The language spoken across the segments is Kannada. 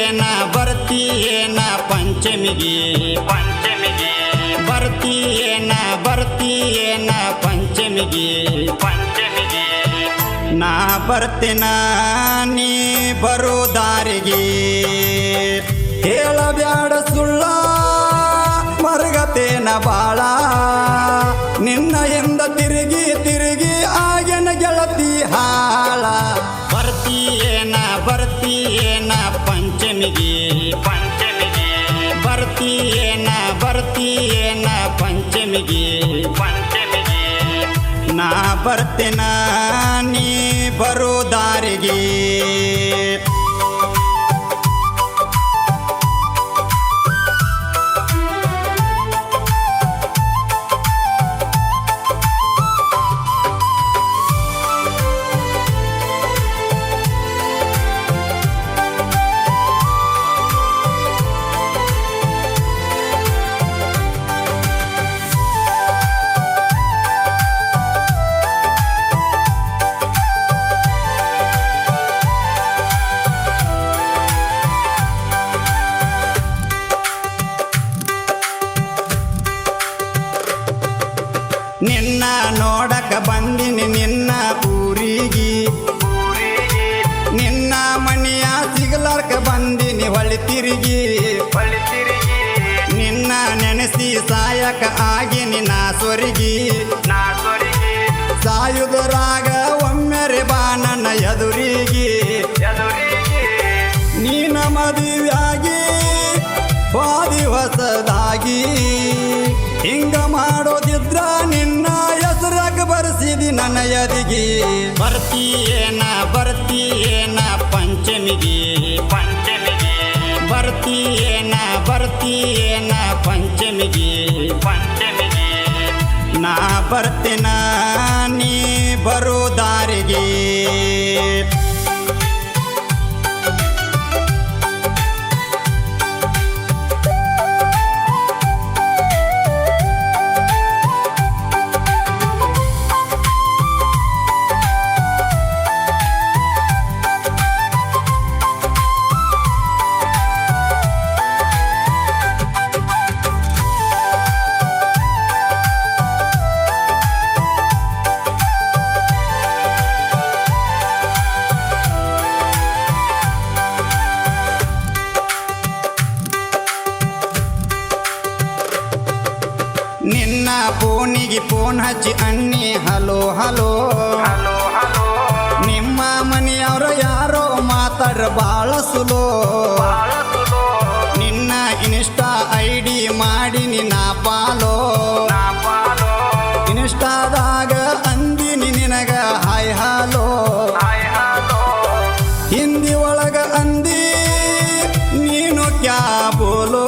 ಬರ್ತೀಯೇನ ಬರ್ತೀಯೇನ ಪಂಚಮಿಗೆ ಪಂಚಮಿಗೆ ಬರ್ತೀಯೇನ ಬರ್ತೀಯೇನ ಪಂಚಮಿಗೆ ಪಂಚಮಿಗೆ ನಾ ಬರ್ತೀನ ನೀ ಬರೋ ದಾರಿಗೆ ಹೇಳಬ್ಯಾಡ ಸುಳ್ಳ ಮರಗತೇನ ಬಾಳ ನಿನ್ನ ಎಂದ ತಿರುಗಿ ತಿರುಗಿ ಆಗೇನ ಗೆಳತಿ ಹಾಳ ಬರ್ತೀಯೇನ ಬರ್ತೀಯೇನ ಪಂಚಮಿಗೆ ಪಂಚಮಿಗೆ ಬರ್ತೀಯೇನ ಬರ್ತೀಯೇನ ಪಂಚಮಿಗೆ ಪಂಚಮಿಗೆ ನಾ ಬರ್ತೀನ ನೀ ಬರೋ ದಾರಿಗೆ ನಿನ್ನ ನೋಡಕ ಬಂದಿನಿ ನಿನ್ನ ಊರಿಗೆ ನಿನ್ನ ಮನೆಯ ಸಿಗಲಾರ್ಕ ಬಂದಿನಿ ಹೊಳಿ ತಿರುಗಿ ನಿನ್ನ ನೆನೆಸಿ ಸಾಯಕ ಆಗಿನಿ ನಾ ಸೊರಿಗಿ ಸಾಯುವುದರಾಗ ಒಮ್ಮೆರೆ ಬಾ ನನ್ನ ಎದುರಿಗೆ ನೀನ ಮದುವೆಯಾಗಿ ಬಾದಿ ಹೊಸದಾಗಿ ಹಿಂಗ ಮಾಡೋದಿದ್ರ ನಿನ್ನ ಹೆಸರಾಗ ಬರ್ಸಿದಿ ನನ್ನ ಎದಿಗೆ ಬರ್ತೀಯೇನ ಬರ್ತೀಯೇನ ಪಂಚಮಿಗೆ ಪಂಚಮಿಗೆ ಬರ್ತೀಯೇನ ಬರ್ತೀಯೇನ ಪಂಚಮಿಗೆ ಪಂಚಮಿಗೆ ನಾ ಬರ್ತೀನ ನೀ ಬರೋ ದಾರಿಗೆ ನಿನ್ನ ಫೋನಿಗೆ ಫೋನ್ ಹಚ್ಚಿ ಅನ್ನಿ ಹಲೋ ಹಲೋ ನಿಮ್ಮ ಮನೆಯವ್ರ ಯಾರೋ ಮಾತಾಡ್ರ ಬಾಳ ಸುಲೋ ನಿನ್ನ ಇನ್ಸ್ಟಾ ಐಡಿ ಮಾಡಿನಿ ನಾ ಪಾಲೋ ಇನ್ಸ್ಟಾದಾಗ ಅಂದಿನಿ ನಿನಗ ಹಾಯ್ ಹಾಲೋ ಹಿಂದಿ ಒಳಗ ಅಂದಿ ನೀನು ಕ್ಯಾ ಬೋಲೋ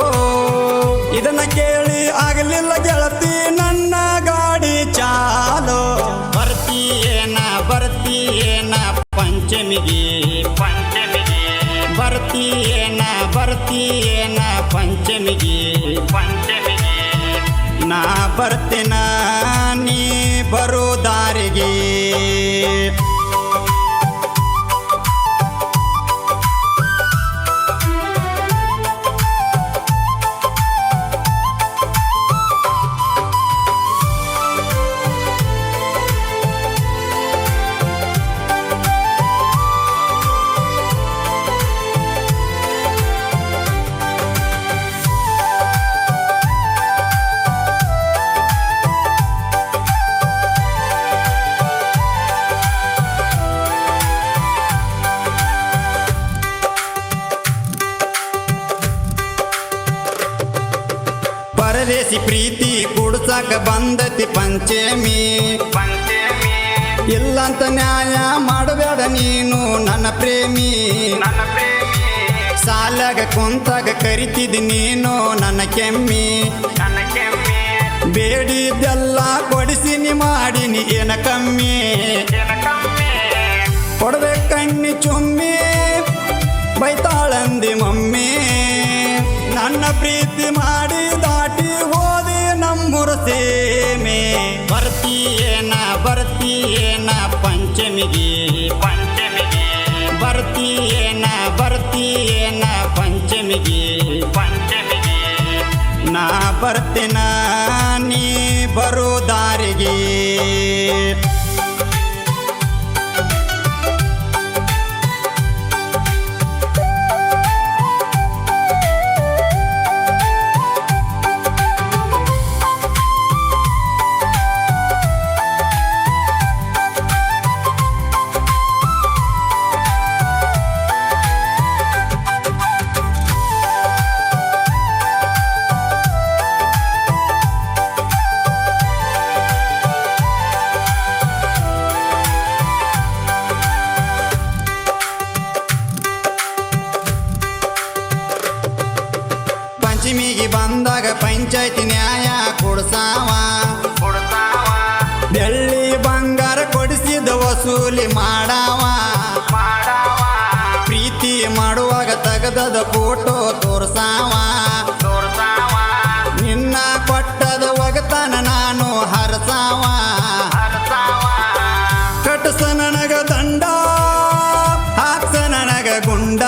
ಇದನ್ನ ಕೇಳಿ ಆಗಲಿಲ್ಲ ಗೆಳತಿ ನನ್ನ ಗಾಡಿ ಚಾಲೋ ಬರ್ತೀಯೇನ ಬರ್ತೀಯೇನ ಪಂಚಮಿಗೆ ಪಂಚಮಿಗೆ ಬರ್ತೀಯೇನ ಬರ್ತೀಯೇನ ಪಂಚಮಿಗೆ ಪಂಚಮಿಗೆ ನಾ ಬರ್ತೀನ ನೀ ಬರೋ ದಾರಿಗೆ ಪರದೇಸಿ ಪ್ರೀತಿ ಕುಡ್ಸಕ ಬಂದತಿ ಪಂಚಮಿ ಇಲ್ಲಂತ ನ್ಯಾಯ ಮಾಡಬೇಡ ನೀನು ನನ್ನ ಪ್ರೇಮಿ ಸಾಲಾಗ ಕುಂತಾಗ ಕರಿತಿದಿ ನೀನು ನನ್ನ ಕೆಮ್ಮಿ ಬೇಡಿದ್ದೆಲ್ಲ ಕೊಡಿಸಿನಿ ಮಾಡಿನಿ ಏನ ಕಮ್ಮಿ ಕೊಡ್ಬೇಕಣ್ಣಿ ಚೊಮ್ಮಿ ಬೈತಾಳಂದಿ ಮಮ್ಮಿ ನನ್ನ ಪ್ರೀತಿ ಮಾಡಿ ದಾಟಿ ಹೋದೆ ನಮ್ಮೂರ ಸೇಮೆ ಬರ್ತೀಯೇನ ಬರ್ತೀಯೇನ ಪಂಚಮಿಗೆ ಪಂಚಮಿಗೆ ಬರ್ತೀಯೇನ ಬರ್ತೀಯೇನ ಪಂಚಮಿಗೆ ನಾ ಬರ್ತೆನ ನೀ ಬರೋ ದಾರಿಗೆ ಪಂಚಮಿಗೆ ಬಂದಾಗ ಪಂಚಾಯ್ತಿ ನ್ಯಾಯ ಕೊಡ್ಸಾವ ಬೆಳ್ಳಿ ಬಂಗಾರ ಕೊಡಿಸಿದ ವಸೂಲಿ ಮಾಡಾವ ಪ್ರೀತಿ ಮಾಡುವಾಗ ತೆಗೆದದ ಫೋಟೋ ತೋರ್ಸಾವ ನಿನ್ನ ಕೊಟ್ಟದ ಒಗತನ ನಾನು ಹರಸಾವ ಕಟಸ ನನಗ ದಂಡ ಹಾಕ್ಸ ನನಗ ಗುಂಡ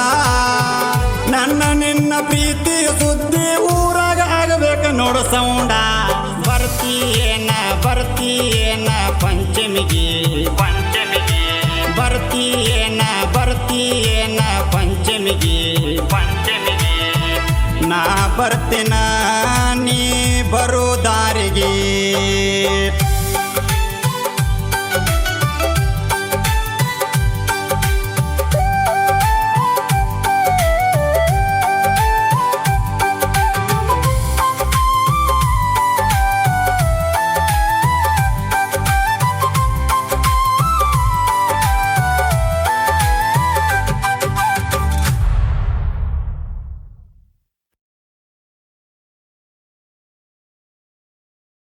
ನನ್ನ ನಿನ್ನ ಪ್ರೀತಿಯ ಸುದ್ದಿ ಊರಾಗ ಆಗಬೇಕ ನೋಡ ಸೌಂಡ ಬರ್ತೀಯೇನ ಪಂಚಮಿಗೆ ಬರ್ತೀಯೇನ ಪಂಚಮಿಗೆ ನಾ ಬರ್ತೆನ ನೀ ಬರೋ